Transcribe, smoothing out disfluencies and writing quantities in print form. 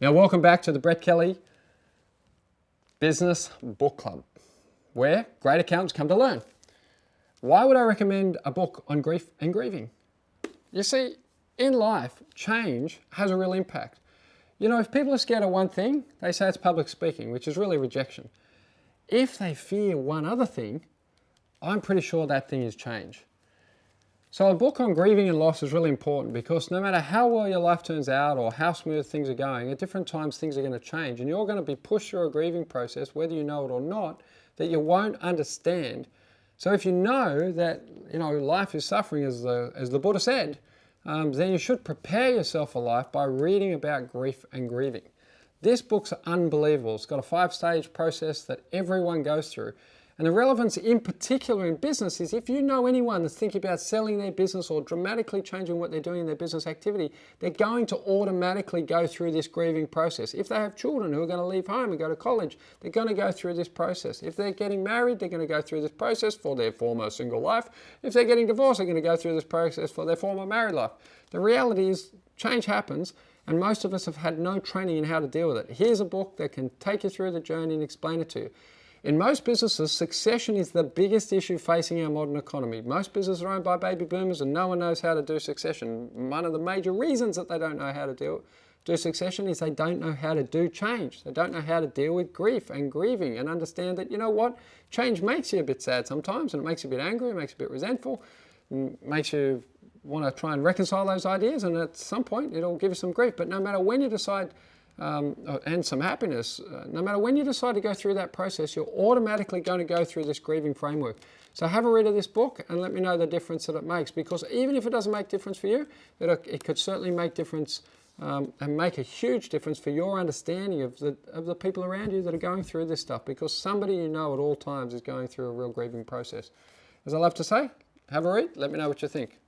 Now, welcome back to the Brett Kelly Business Book Club, where great accountants come to learn. Why would I recommend a book on grief and grieving? You see, in life, change has a real impact. You know, if people are scared of one thing, they say it's public speaking, which is really rejection. If they fear one other thing, I'm pretty sure that thing is change. So a book on grieving and loss is really important because no matter how well your life turns out or how smooth things are going, at different times things are going to change and you're going to be pushed through a grieving process, whether you know it or not, that you won't understand. So if you know that, life is suffering, as the Buddha said, then you should prepare yourself for life by reading about grief and grieving. This book's unbelievable. It's got a 5-stage process that everyone goes through. And the relevance in particular in business is if you know anyone that's thinking about selling their business or dramatically changing what they're doing in their business activity, they're going to automatically go through this grieving process. If they have children who are going to leave home and go to college, they're going to go through this process. If they're getting married, they're going to go through this process for their former single life. If they're getting divorced, they're going to go through this process for their former married life. The reality is change happens, and most of us have had no training in how to deal with it. Here's a book that can take you through the journey and explain it to you. In most businesses, succession is the biggest issue facing our modern economy. Most businesses are owned by baby boomers and no one knows how to do succession. One of the major reasons that they don't know how to do succession is they don't know how to do change. They don't know how to deal with grief and grieving and understand that, you know what, change makes you a bit sad sometimes and it makes you a bit angry, it makes you a bit resentful, makes you want to try and reconcile those ideas, and at some point it'll give you some grief. But no matter when you decide and some happiness, no matter when you decide to go through that process, you're automatically going to go through this grieving framework. So have a read of this book and let me know the difference that it makes, because even if it doesn't make difference for you, it could certainly make difference and make a huge difference for your understanding of the people around you that are going through this stuff, because somebody you know at all times is going through a real grieving process. As I love to say, have a read, let me know what you think.